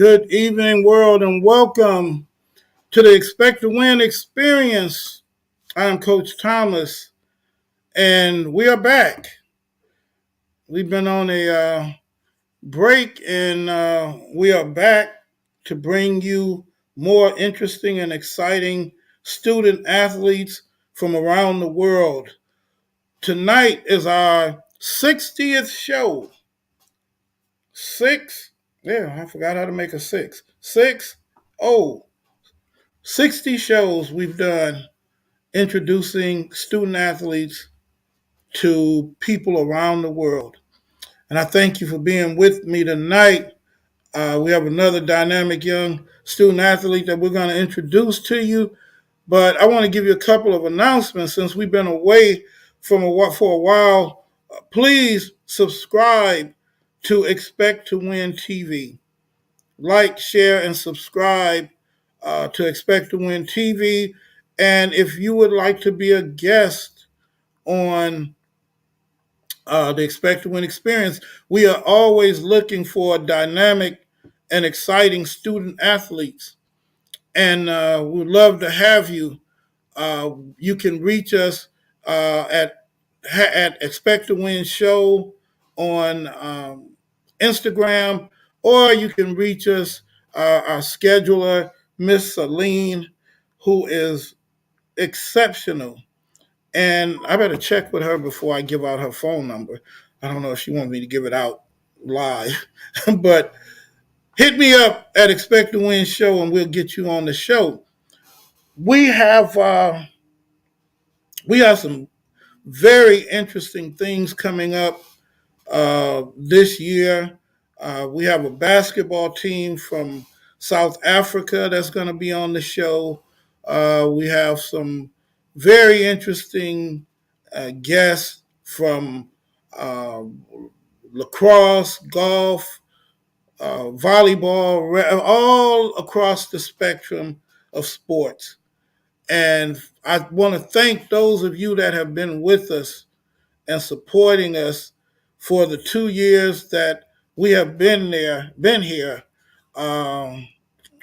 Good evening, world, and welcome to the Expect to Win experience. I'm Coach Thomas, and we are back. We've been on a break, and we are back to bring you more interesting and exciting student athletes from around the world. Tonight is our 60th show. Six, yeah, I forgot how to make a six. 60 shows we've done introducing student athletes to people around the world. And I thank you for being with me tonight. We have another dynamic young student athlete that we're going to introduce to you. But I want to give you a couple of announcements since we've been away for a while. Please subscribe to Expect to Win TV. Like, share, and subscribe to Expect to Win TV. And if you would like to be a guest on the Expect to Win experience, we are always looking for dynamic and exciting student athletes. And we'd love to have you. You can reach us at Expect to Win Show on Instagram, or you can reach us, our scheduler, Miss Celine, who is exceptional. And I better check with her before I give out her phone number. I don't know if she wants me to give it out live, but hit me up at Expect to Win Show, and we'll get you on the show. We have some very interesting things coming up this year. We have a basketball team from South Africa that's going to be on the show. We have some very interesting guests from uh, lacrosse, golf, volleyball, all across the spectrum of sports. And I want to thank those of you that have been with us and supporting us for the 2 years that we have been here. Um,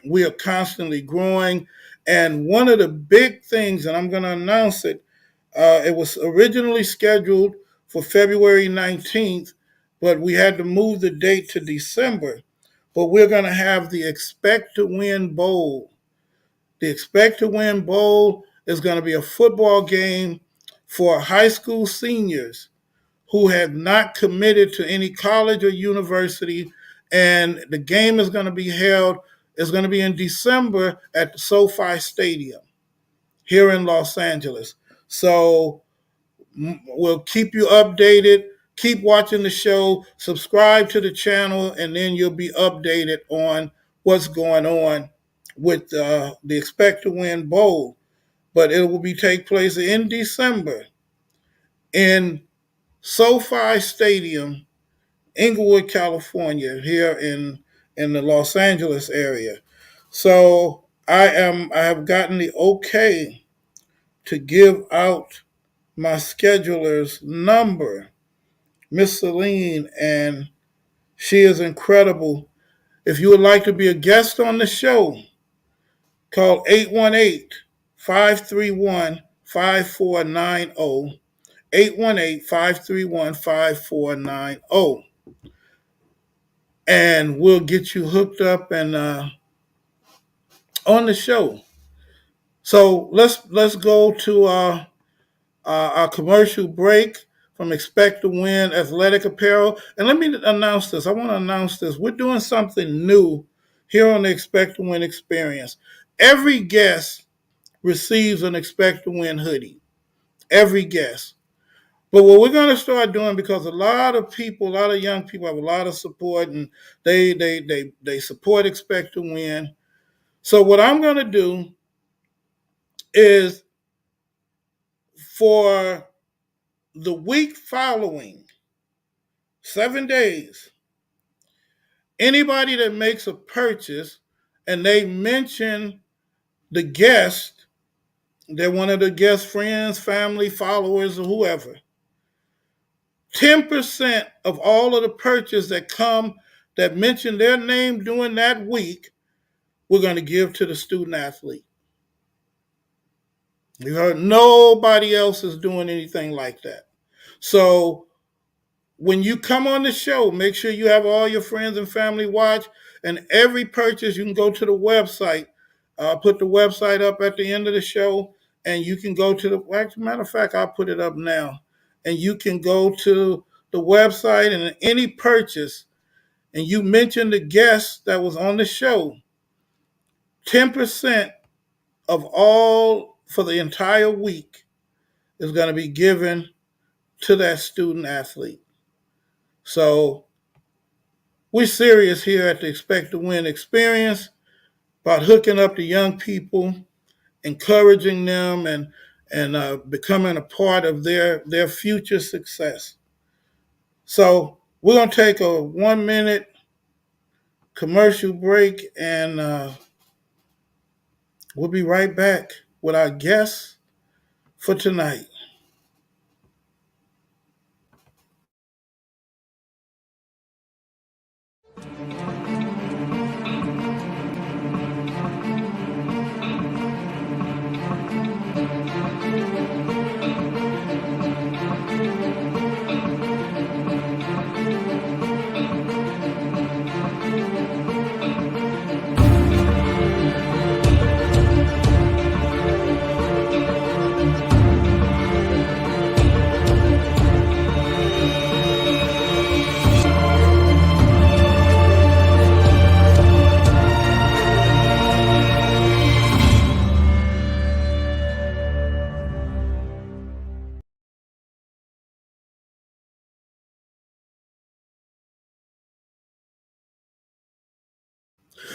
we are constantly growing. And one of the big things, and I'm going to announce it, it was originally scheduled for February 19th, but we had to move the date to December. But we're going to have the Expect to Win Bowl. The Expect to Win Bowl is going to be a football game for high school seniors who have not committed to any college or university. And the game is going to be held, it's going to be in December at the SoFi Stadium here in Los Angeles. So we'll keep you updated. Keep watching the show, subscribe to the channel, and then you'll be updated on what's going on with the Expect to Win Bowl. But it will be take place in December in SoFi Stadium, Inglewood, California, here in the Los Angeles area. So I have gotten the okay to give out my scheduler's number, Miss Celine, and she is incredible. If you would like to be a guest on the show, call 818-531-5490, 818-531-5490, and we'll get you hooked up and on the show. So let's go to our commercial break from Expect to Win Athletic Apparel. And let me announce this. I want to announce this. We're doing something new here on the Expect to Win experience. Every guest receives an Expect to Win hoodie. Every guest. But what we're going to start doing, because a lot of people, a lot of young people have a lot of support, and they support Expect to Win. So what I'm going to do is, for the week following, 7 days, anybody that makes a purchase and they mention the guest, they're one of the guest friends, family, followers, or whoever, 10% of all of the purchase that come that mention their name during that week, we're going to give to the student athlete. You heard nobody else is doing anything like that. So when you come on the show, make sure you have all your friends and family watch. And every purchase, you can go to the website. Put the website up at the end of the show, and you can go to the. Well, matter of fact, I'll put it up now, and you can go to the website and any purchase, and you mention the guest that was on the show. 10% of all for the entire week is going to be given to that student athlete. So we're serious here at the Expect to Win experience about hooking up the young people, encouraging them, and becoming a part of their future success. So we're gonna take a 1 minute commercial break, and we'll be right back with our guests for tonight.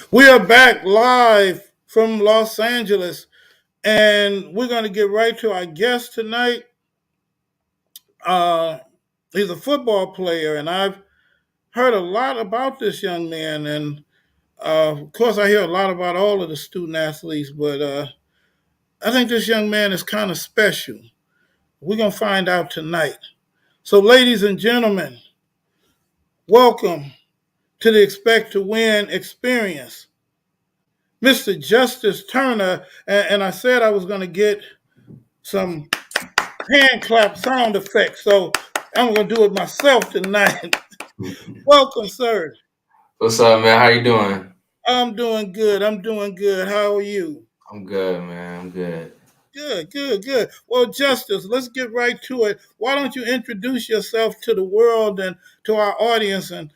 We are back live from Los Angeles, and we're going to get right to our guest tonight. Uh, he's a football player, and I've heard a lot about this young man. And of course, I hear a lot about all of the student athletes, but I think this young man is kind of special. We're going to find out tonight. So, ladies and gentlemen, welcome to the Expect to Win experience. Mr. Justice Turner, and I said I was going to get some hand clap sound effects, so I'm going to do it myself tonight. Welcome, sir. What's up, man? How you doing? I'm doing good. I'm doing good. How are you? I'm good, man. I'm good. Good, good, good. Well, Justice, let's get right to it. Why don't you introduce yourself to the world and to our audience, and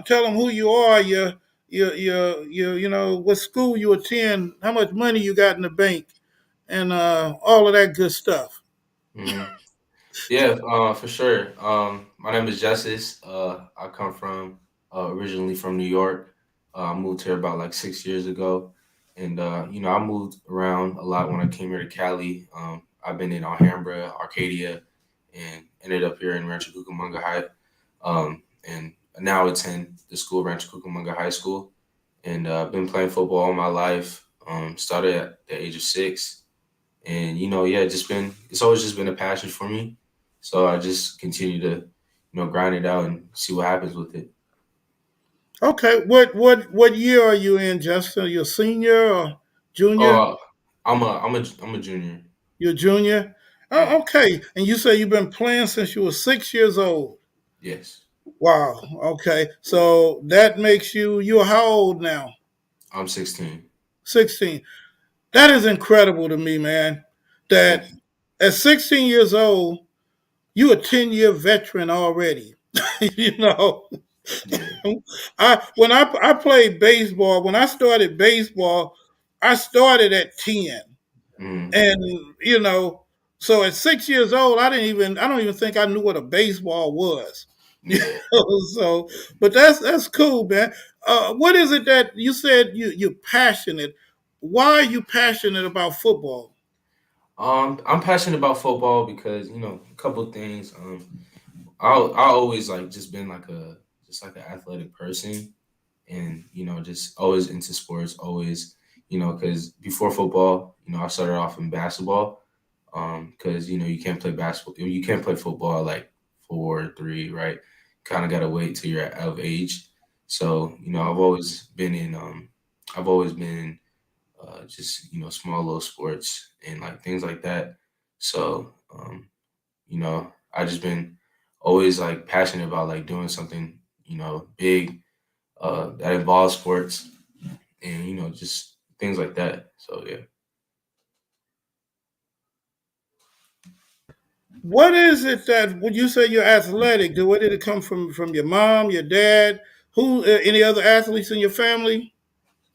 tell them who you are, you know, what school you attend, how much money you got in the bank, and all of that good stuff. hmm Yeah, for sure. My name is Justice. I come from originally from New York. I moved here about like 6 years ago, and I moved around a lot when I came here to Cali. I've been in Alhambra, Arcadia, and ended up here in Rancho Cucamonga High. And now attend the school Rancho Cucamonga High School, and I've been playing football all my life. Started at the age of 6, and yeah, it's always just been a passion for me. So I just continue to grind it out and see what happens with it. Okay, what year are you in, Justin? Are you a senior or Oh, junior? I'm a junior. You're a junior. Yeah. Oh, okay. And you say you've been playing since you were 6 years old. Yes. Wow. Okay. So that makes you're how old now? I'm 16. 16. That is incredible to me, man. Thank That you. at 16 years old, you a 10-year veteran already. you know, Yeah. I played baseball, when I started baseball, I started at 10. Mm, And so at 6 years old, I don't even think I knew what a baseball was. yeah. So, but that's cool, man. What is it that you said you're passionate? Why are you passionate about football? I'm passionate about football because a couple of things. I always like just been like a just like an athletic person, and just always into sports, always, because before football, I started off in basketball, because you can't play basketball, you can't play football like 4 3, right? Kind of got to wait till you're of age. So I've always been just small little sports and like things like that. So I just been always like passionate about like doing something big that involves sports and just things like that. So yeah. What is it that when you say you're athletic, where did it come from? From your mom, your dad, who? Any other athletes in your family?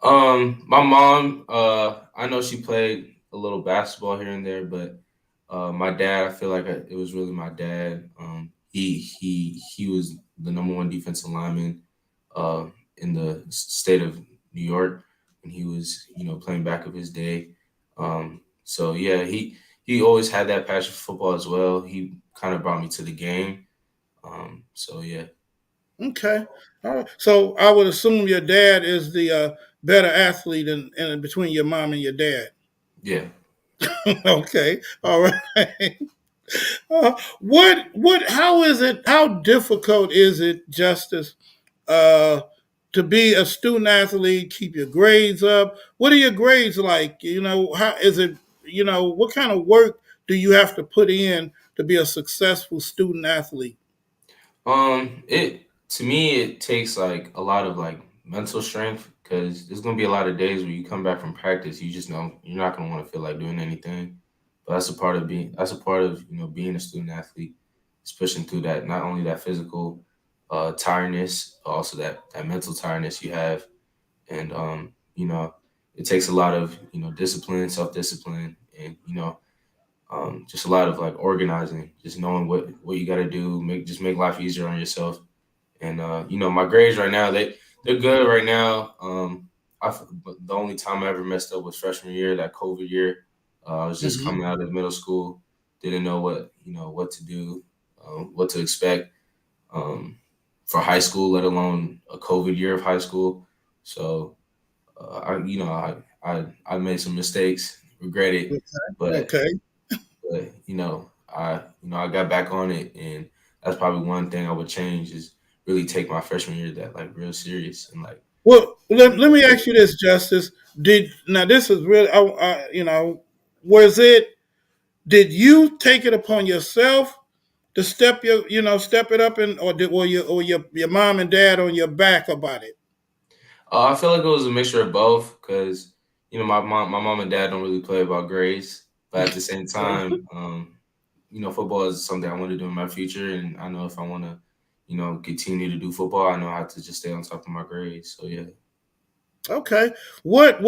My mom, I know she played a little basketball here and there, but my dad, I feel like it was really my dad. He was the number one defensive lineman uh, in the state of New York, and he was playing back of his day. So yeah, he always had that passion for football as well. He kind of brought me to the game. So yeah, Okay, all right. So I would assume your dad is the better athlete in between your mom and your dad. yeah. Okay, all right. What? How is it? How difficult is it, Justice, uh, to be a student athlete? Keep your grades up. What are your grades like? How is it? What kind of work do you have to put in to be a successful student athlete? It to me it takes like a lot of like mental strength because there's gonna be a lot of days where you come back from practice, you just know you're not gonna want to feel like doing anything. But that's a part of being a student athlete, is pushing through that not only that physical tiredness, but also that mental tiredness you have, and it takes a lot of discipline, self discipline, and just a lot of like organizing, just knowing what you got to do, make life easier on yourself. And my grades right now they're good right now. But the only time I ever messed up was freshman year, that COVID year. I was just Hmm. coming out of middle school, didn't know what to do, what to expect for high school, let alone a COVID year of high school. So I made some mistakes, regret it, but Okay. I got back on it, and that's probably one thing I would change is really take my freshman year that like real serious and like Well, let me ask you this, Justice. Did now this is really, was it? Did you take it upon yourself to step it up, and or your mom and dad on your back about it? I feel like it was a mixture of both because my mom and dad don't really play about grades, but at the same Okay. time, football is something I want to do in my future, and I know if I want to continue to do football, I know how to just stay on top of my grades. So yeah. Okay. What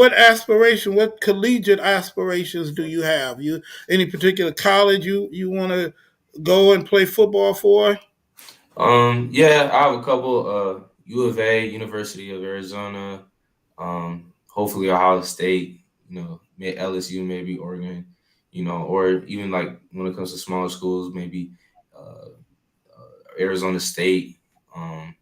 collegiate aspirations do you have? You any particular college you want to go and play football for? Yeah, I have a couple. U of A, University of Arizona, hopefully Ohio State. LSU, maybe Oregon. Or even like when it comes to smaller schools, maybe uh, Arizona State, um,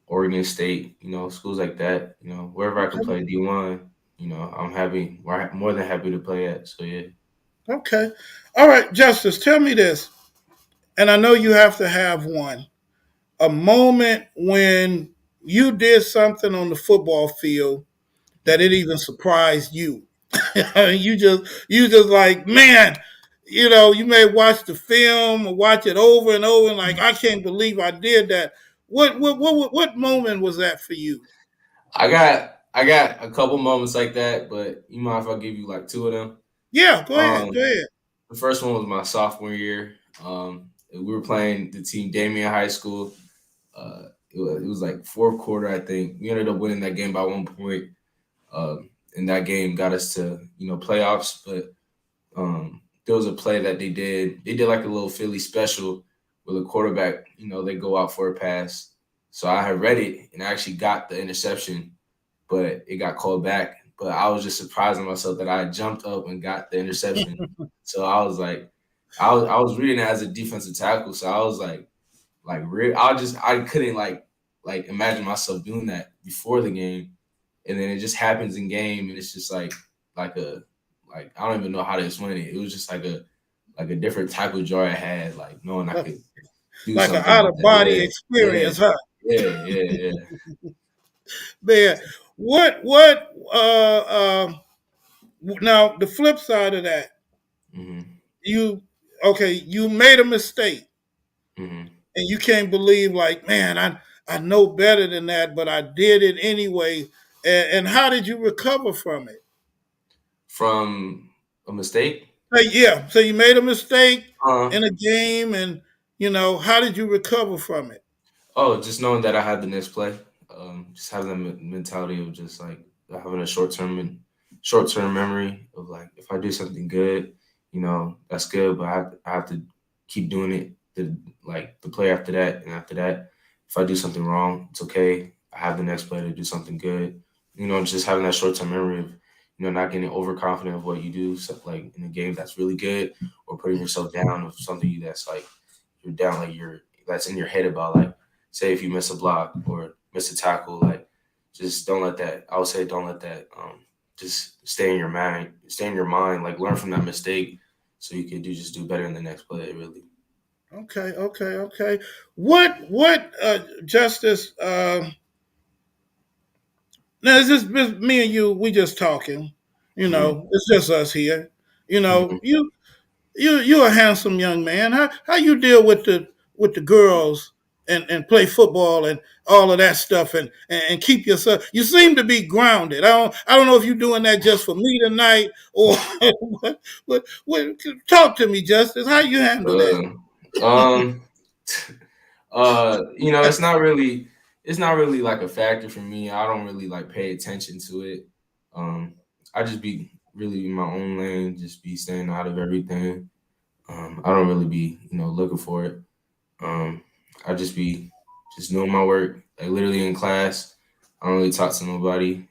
Oregon State. Schools like that. Wherever I can Okay. play D1. I'm happy. More than happy to play at. So yeah. Okay. All right, Justice. Tell me this, and I know you have to have one. A moment when you did something on the football field that it even surprised you. You just like, man, you may watch the film or watch it over and over and like, I can't believe I did that. What moment was that for you? I got a couple moments like that, but you mind if I give you like two of them? Yeah, go ahead. Go Um, ahead. the first one was my sophomore year. We were playing the team Damien High School. It was like fourth quarter, I think. We ended up winning that game by 1 point. And that game got us to playoffs. But there was a play that they did. They did like a little Philly special where the quarterback, they go out for a pass. So I had read it and I actually got the interception, but it got called back. But I was just surprising myself that I jumped up and got the interception. So I was like, I was reading it as a defensive tackle. So I was like real. I couldn't like imagine myself doing that before the game, and then it just happens in game, and it's just like a like I don't even know how to explain it. It was just like a different type of joy I had, like knowing I could do Like an something out like of that. body Yeah, yeah, experience, huh? Yeah, yeah, yeah. Man, what now the flip side of that, Hmm. you okay, you made a mistake Hmm. and you can't believe like, man, I know better than that, but I did it anyway. And how did you recover from it? From a mistake. Yeah, so you made a mistake Uh, in a game, and how did you recover from it? oh, just knowing that I had the next play. Just having that mentality of just like having a short term memory of like if I do something good, that's good, but I have to keep doing it. Like the play after that, and after that, if I do something wrong, it's okay. I have the next play to do something good. Just having that short term memory of not getting overconfident of what you do, so, like in a game that's really good, or putting yourself down of something that's like you're down, like you're that's in your head about like say if you miss a block or miss a tackle, like just don't let that. I would say don't let that just stay in your mind, like learn from that mistake so you can do better in the next play. Really. Okay, okay, okay. What Justice? Now it's just me and you. We just talking. Hmm. It's just us here. You know, Hmm. you you're a handsome young man. How you deal with the girls and play football and all of that stuff and keep yourself. You seem to be grounded. I don't know if you're doing that just for me tonight or what. Talk to me, Justice. How you handle that? Uh, um. It's not really like a factor for me. I don't really like pay attention to it. Um, I just be really in my own lane, just be staying out of everything. I don't really be, looking for it. Um, I just be just doing my work, like literally in class. I don't really talk to nobody.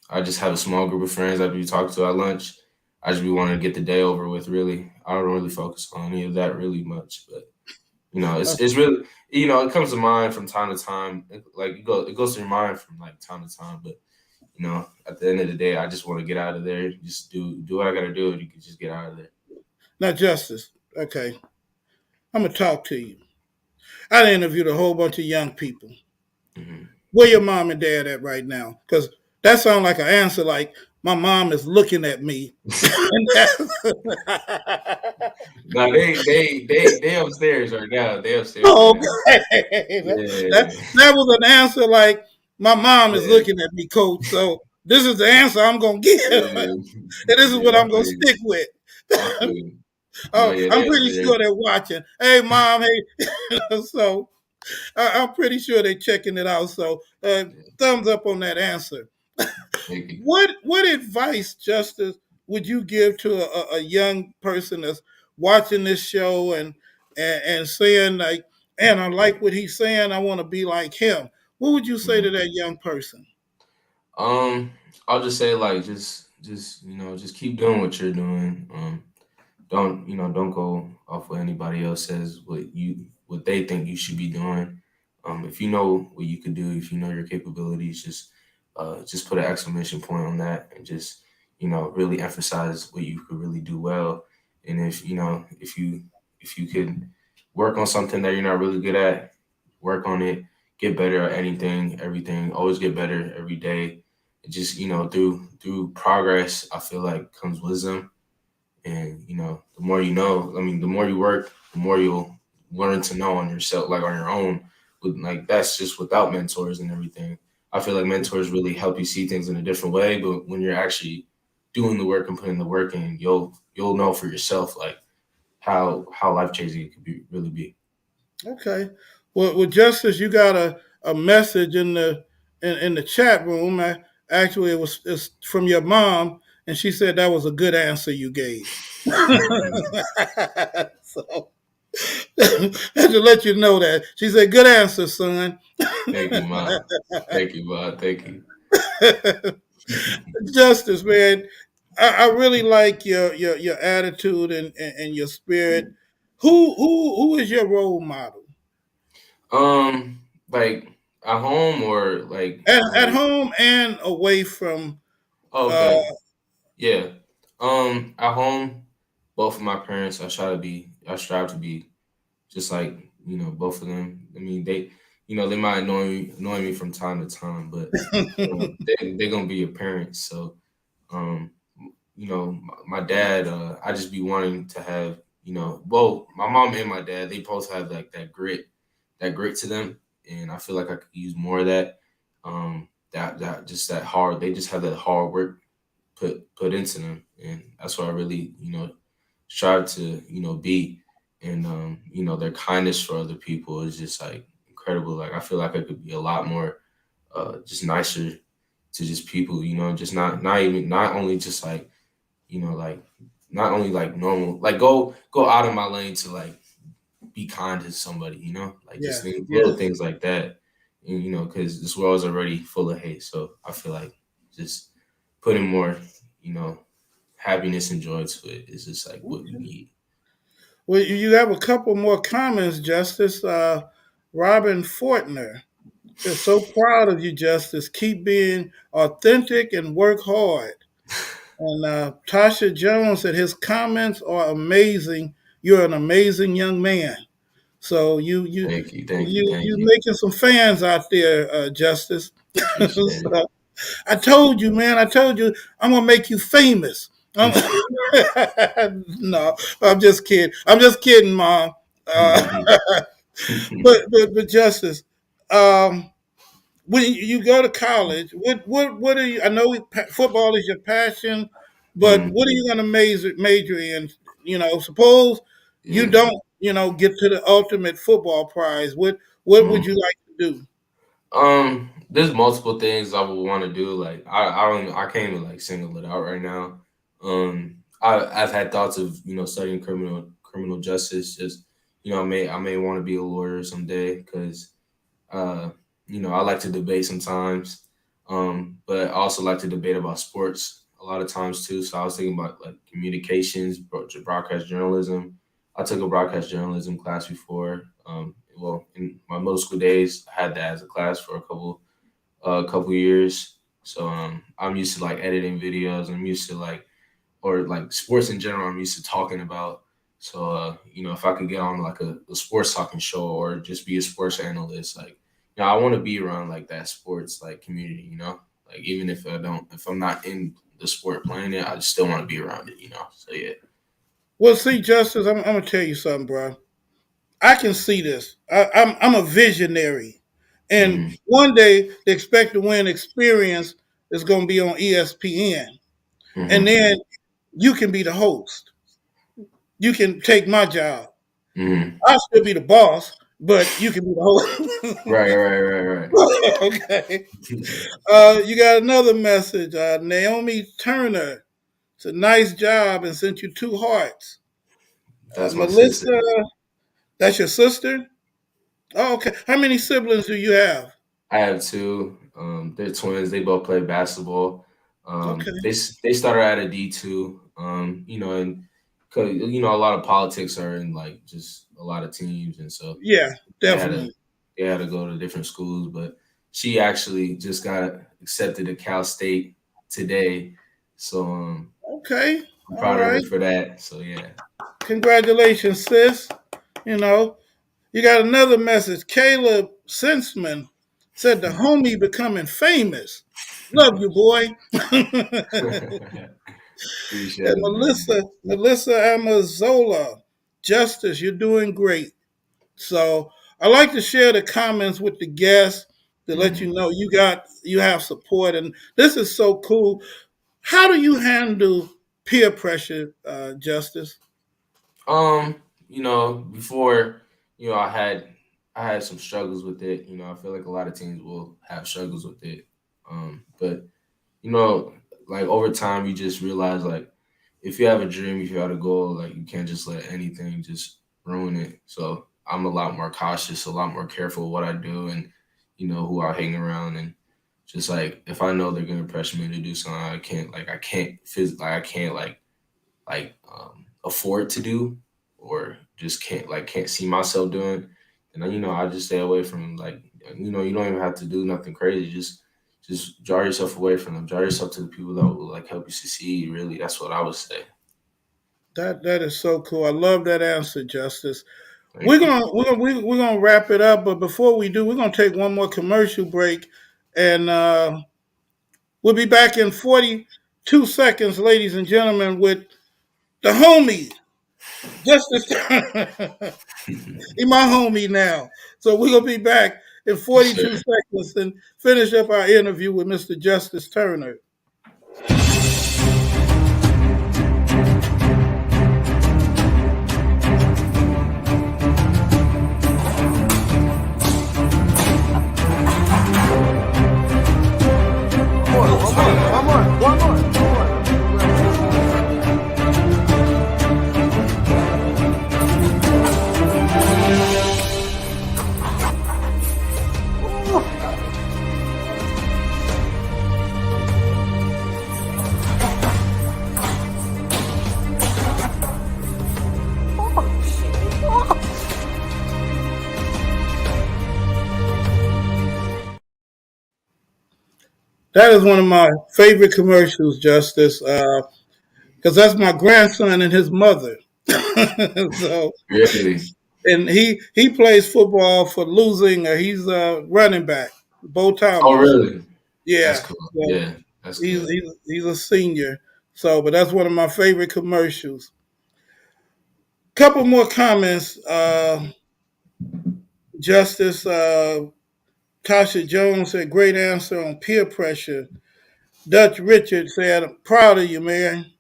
I just have a small group of friends I be talking to at lunch. I just be wanting to get the day over with. Really, I don't really focus on any of that really much. But it's really it comes to mind from time to time. Like it goes to your mind from like time to time. But at the end of the day, I just want to get out of there. Just do what I gotta do. You can just get out of there. Now, Justice. Okay, I'm gonna talk to you. I interviewed a whole bunch of young people. Hmm. Where your mom and dad at right now? Because that sounds like an answer like my mom is looking at me. No, they upstairs right now. They upstairs right now. Okay. that, Yeah, that was an answer like my mom is yeah, looking at me, coach. So this is the answer I'm gonna give. yeah, And this is yeah. what I'm gonna stick with. I feel you. No, yeah, I'm they pretty upstairs. sure they're watching. Hey, mom. Hey, so I'm pretty sure they're checking it out. So Yeah, thumbs up on that answer. thank you. What advice, Justice, would you give to a young person that's watching this show and saying like, and I like what he's saying, I want to be like him. What would you say to Mhm. that young person? Um, I'll just say like just just keep doing what you're doing. Don't go off what anybody else says what they think you should be doing. If you know what you could do, if you know your capabilities, just put an exclamation point on that and just really emphasize what you could really do well. And if you could work on something that you're not really good at, work on it, get better at anything, everything, always get better every day. And just through progress, I feel like comes wisdom. And the more you know, I mean, the more you work, the more you'll learn to know on yourself, like on your own. With like that's just without mentors and everything. I feel like mentors really help you see things in a different way. But when you're actually doing the work and putting the work in, you'll know for yourself like how life changing it could be really be. Okay. Well, Justice, you got a message in the chat room. Actually, it's from your mom, and she said that was a good answer you gave. So and to let you know that she said, "Good answer, son." Thank you, Ma. Thank you, Ma. Thank you. Justice, man, I really like your attitude and your spirit. Who is your role model Like at home or at home and away from? Uh, okay. Yeah. At home, both of my parents, I strive to be just like, both of them. I mean, they might annoy me from time to time, but they're gonna be your parents. So um, my dad, I just be wanting to have, well, my mom and my dad, they both have like that grit to them, and I feel like I could use more of that. That just that hard, they just have that hard work put into them, and that's what I really, strive to, be. And their kindness for other people is just like incredible. Like I feel like I could be a lot more, just nicer to just people, just not only just like, like not only like normal, like go out of my lane to like be kind to somebody, like just Yes, little yes. things like that. And because this world is already full of hate, so I feel like just putting more, you know, happiness and joy to it is just like what we Okay. need. Well, you have a couple more comments, Justice. Robin Fortner is so proud of you, Justice. Keep being authentic and work hard. And Tasha Jones said his comments are amazing. You're an amazing young man. So Thank you, thank you, thank you you. making some fans out there, Justice. Appreciate So, I told you, man. I told you I'm gonna make you famous. I'm- it. no, I'm just kidding. I'm just kidding, Mom. Uh, but Justice, um, when you go to college, what are you? I know football is your passion, but Mm, what are you going to major in? Suppose you yeah. don't, get to the ultimate football prize. What would Mm. you like to do? There's multiple things I would want to do. Like I can't even like single it out right now. I've had thoughts of studying criminal justice. Just I may want to be a lawyer someday because uh I like to debate sometimes. But I also like to debate about sports a lot of times too. So I was thinking about like communications, broadcast journalism. I took a broadcast journalism class before. Well, in my middle school days, I had that as a class for a couple years. So I'm used to like editing videos. I'm used to like or like sports in general. I'm used to talking about. So if I could get on like a sports talking show or just be a sports analyst, like I want to be around like that sports like community. Like even if I'm not in the sport playing it, I just still want to be around it. So yeah. Well, see, Justice, I'm gonna tell you something, bro. I can see this. I'm a visionary, and Mm-hmm. one day the Expect to Win experience is going to be on ESPN, and Mm-hmm. then you can be the host. You can take my job. Mm-hmm. I'll still be the boss, but you can be the Right, right, right, host. Okay. right. You got another message. Naomi Turner. It's a nice job and sent you two hearts. That's my sister. Melissa, that's your sister? Oh, okay. How many siblings do you have? I have two. They're twins. They both play basketball. Okay. They started at a D2. And 'cause, a lot of politics are in like just a lot of teams, and so Yeah, they had to definitely. they had to go to different schools. But she actually just got accepted to Cal State today, so Okay. I'm All proud of her right. for that. So yeah. Congratulations, sis. You know, you got another message. Caleb Sensman said the homie becoming famous. Love you, boy. And Appreciate it, man. Melissa Amazola, Justice, you're doing great. So I like to share the comments with the guests to let you Mhm. know you have support, and this is so cool. How do you handle peer pressure, Justice? Um, before, I had some struggles with it. I feel like a lot of teams will have struggles with it. But you know, like over time you just realize like if you have a dream, if you have a goal, like you can't just let anything just ruin it. So I'm a lot more cautious, a lot more careful what I do and who I hang around and just like if I know they're gonna pressure me to do something I can't afford to do or just can't see myself doing, and I just stay away from like you don't even have to do nothing crazy. Just draw yourself away from them. Draw yourself to the people that will like help you succeed. Really, that's what I would say. That is so cool. I love that answer, Justice. we're Thank you. gonna we're gonna we're gonna wrap it up, but before we do, we're gonna take one more commercial break, and we'll be back in 42 seconds, ladies and gentlemen, with the homie Justice. He my homie now, so we're gonna be back in Yes, 42 sir. seconds and finish up our interview with Mr. Justice Turner. That is one of my favorite commercials, Justice, because that's my grandson and his mother. So, Really? and he plays football for losing. He's a running back, Bo Oh, Thomas. really? That's Yeah, cool. so Yeah, that's he's good. he's he's a senior. So, but that's one of my favorite commercials. Couple more comments, Justice. Tasha Jones said, "Great answer on peer pressure." Dutch Richard said, "I'm proud of you, man."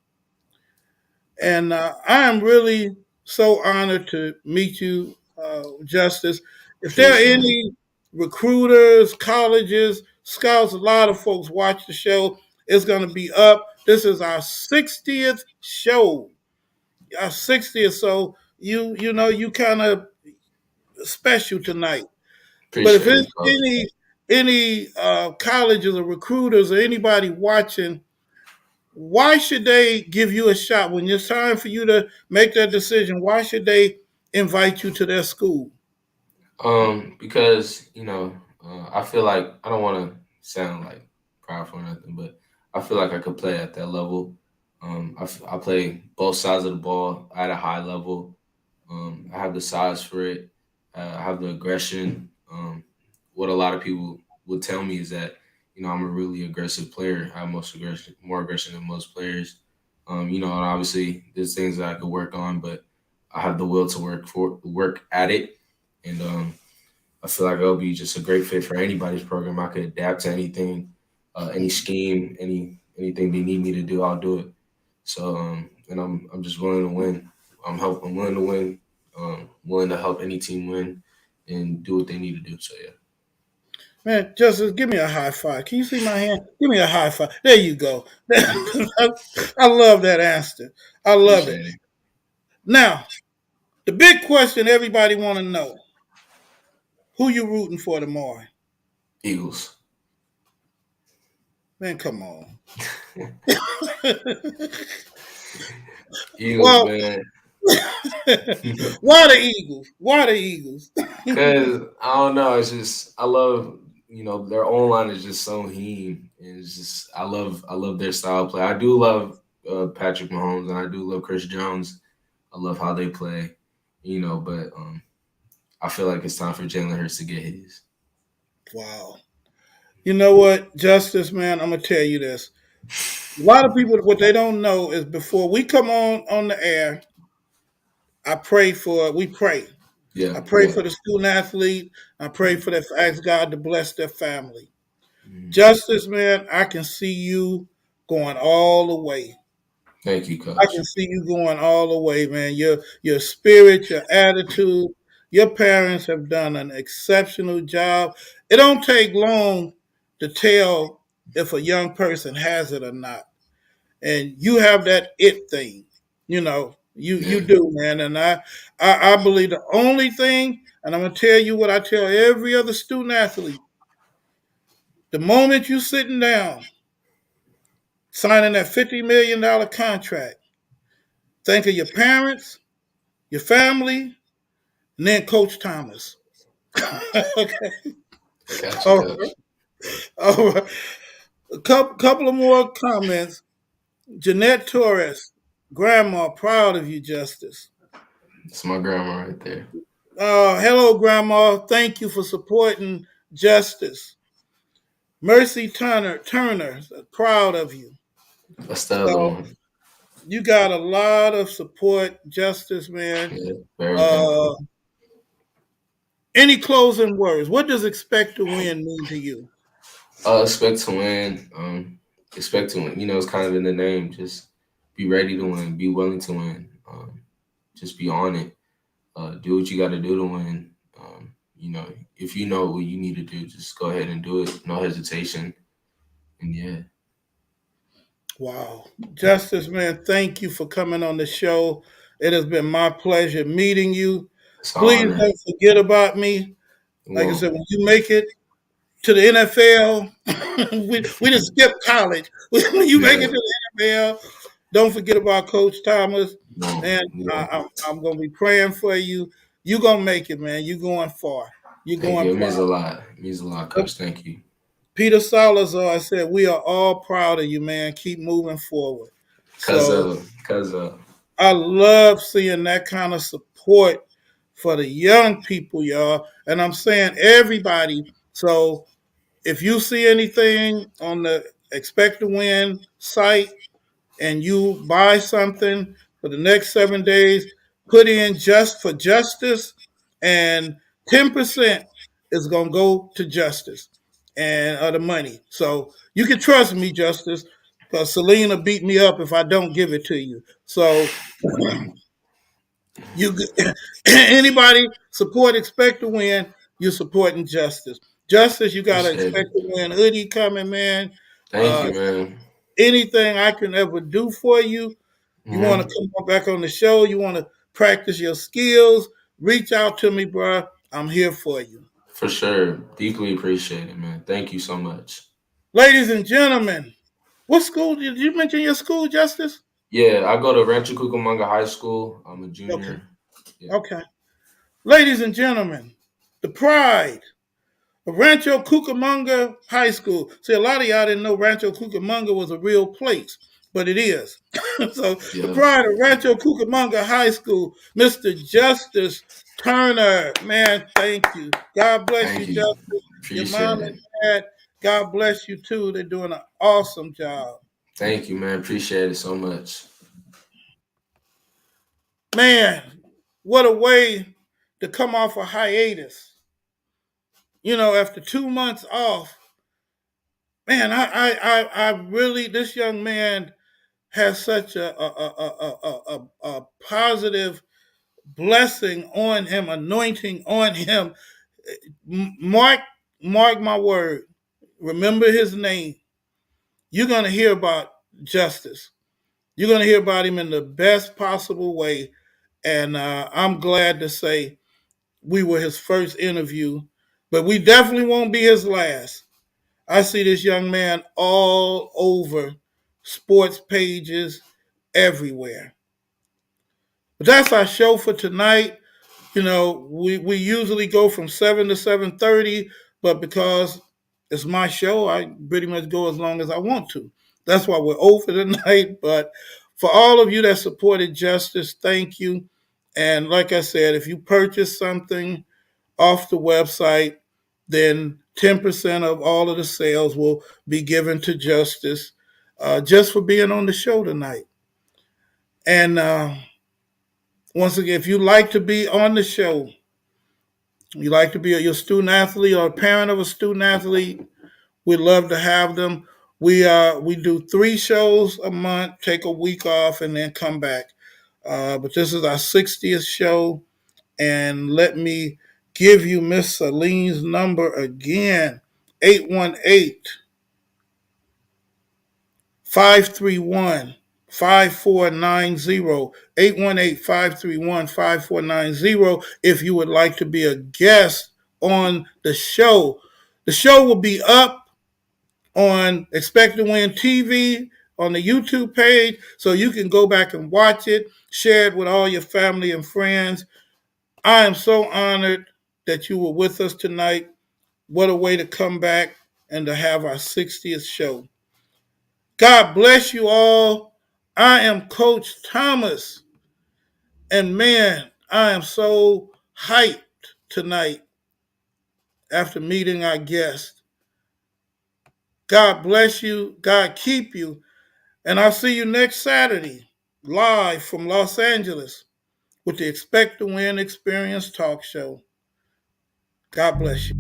And I am really so honored to meet you, Justice. If there are Appreciate it. any recruiters, colleges, scouts, a lot of folks watch the show. It's going to be up. This is our 60th show, our 60th. So you know you kind of special tonight. But if Appreciate it's it, coach. any colleges or recruiters or anybody watching, why should they give you a shot when it's time for you to make that decision? Why should they invite you to their school? Because I feel like I don't want to sound like prideful or nothing, but I feel like I could play at that level. I play both sides of the ball at a high level. I have the size for it. I have the aggression. What a lot of people would tell me is that I'm a really aggressive player. I have more aggression than most players. And obviously there's things that I could work on, but I have the will to work at it, and I feel like it'll be just a great fit for anybody's program. I could adapt to anything, any scheme, anything they need me to do, I'll do it. So, and I'm just willing to win. I'm willing to win. Willing to help any team win and do what they need to do. So yeah, Man, Justice, give me a high five. Can you see my hand? Give me a high five. There you go. I love that answer. I love it. appreciate it. Now, the big question everybody want to know: who you rooting for tomorrow? Eagles. Man, come on. Eagles, Well, man. why the Eagles? Why the Eagles? Cause I don't know, it's just I love their own line is just so heen, and it's just I love their style of play. I do love Patrick Mahomes, and I do love Chris Jones. I love how they play, but I feel like it's time for Jalen Hurts to get his. Wow. You know what, Justice, man, I'm gonna tell you this. A lot of people, what they don't know is before we come on the air, we pray. Yeah, I pray yeah. for the student athlete. I pray for that, ask God to bless their family. Mhm. Justice, man, I can see you going all the way. Thank you, I Coach. can see you going all the way, man. Your spirit, your attitude, your parents have done an exceptional job. It don't take long to tell if a young person has it or not. And you have that it thing. You Yeah, do, man. And I believe the only thing, and I'm gonna tell you what I tell every other student athlete: the moment you sitting down signing that $50 million contract, think of your parents, your family, and then Coach Thomas. Okay. I got you, All Coach. right. All right. A couple of more comments. Jeanette Torres, Grandma, proud of you, Justice. It's my grandma right there. Hello, Grandma. Thank you for supporting Justice. Mercy Turner, proud of you. That's the other So one. you got a lot of support, Justice, man. Yeah, very Uh, thankful. any closing words? What does expect to win mean to you? Expect to win. Expect to win. You know, it's kind of in the name. Just be ready to win. Be willing to win. Just be on it. Do what you got to do to win. You know, if you know what you need to do, just go ahead and do it. No hesitation. And yeah, Wow. Justice, man, thank you for coming on the show. It has been my pleasure meeting you. it's an Please honor. don't forget about me. Like I Well, said, when you make it to the NFL, we just skip college. When you make it yeah, to the NFL, don't forget about Coach Thomas. no, Man, yeah. I'm going to be praying for you. You're going to make it, man. You're going far. You're Thank going you. It far. means a lot. It means a lot, Coach. Thank you. Peter Salazar, I said, we are all proud of you, man. Keep moving forward. So Cause I love seeing that kind of support for the young people, y'all. And I'm saying everybody. So if you see anything on the Expect to Win site and you buy something for the next 7 days, put in just for justice, and 10% is going to go to justice and the money. So you can trust me, Justice, because Selena beat me up if I don't give it to you. So you anybody support Expect to Win, you're supporting justice. Justice, you got to appreciate Expect it. to Win hoodie coming, man. Thank Uh, you, man. anything I can ever do for you, you want to Hmm. come back on the show, you want to practice your skills, reach out to me, bro. I'm here for you. For sure. Deeply appreciate it, man. Thank you so much. Ladies and gentlemen, what school did you mention your school, Justice? Yeah, I go to Rancho Cucamonga High School. I'm a Okay. junior. Yeah. Okay. Ladies and gentlemen, the pride Rancho Cucamonga High School. See, a lot of y'all didn't know Rancho Cucamonga was a real place, but it is. So, the Yeah. pride of Rancho Cucamonga High School, Mr. Justice Turner. Man, thank you. God bless you, Thank you. Justice. Your Appreciate mom it. and dad, God bless you too. They're doing an awesome job. Thank you, man. Appreciate it so much. Man, what a way to come off a hiatus. After 2 months off, man, I really, this young man has such a positive blessing on him, anointing on him. Mark, mark my word. Remember his name. You're gonna hear about Justice. You're gonna hear about him in the best possible way. And I'm glad to say we were his first interview, but we definitely won't be his last. I see this young man all over sports pages everywhere. But that's our show for tonight. We usually go from 7 to 7:30, but because it's my show, I pretty much go as long as I want to. That's why we're over tonight. But for all of you that supported Justice, thank you. And like I said, if you purchase something off the website, then 10% of all of the sales will be given to Justice, just for being on the show tonight. And once again, if you like to be on the show, you like to be your student athlete or a parent of a student athlete, we'd love to have them. We do 3 shows a month, take a week off, and then come back. But this is our 60th show, and let me give you Miss Celine's number again: 818 531 5490. 818-531-5490. If you would like to be a guest on the show. The show will be up on Expect to Win TV on the YouTube page, so you can go back and watch it, share it with all your family and friends. I am so honored that you were with us tonight. What a way to come back and to have our 60th show. God bless you all. I am Coach Thomas. And man, I am so hyped tonight after meeting our guest. God bless you. God keep you. And I'll see you next Saturday, live from Los Angeles, with the Expect to Win Experience Talk Show. God bless you.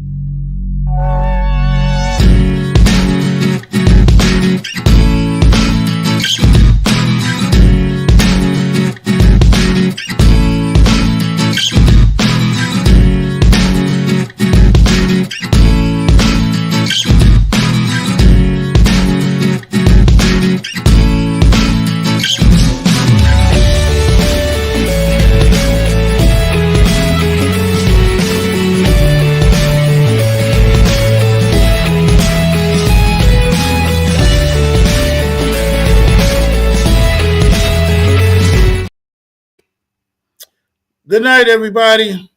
Good night, everybody.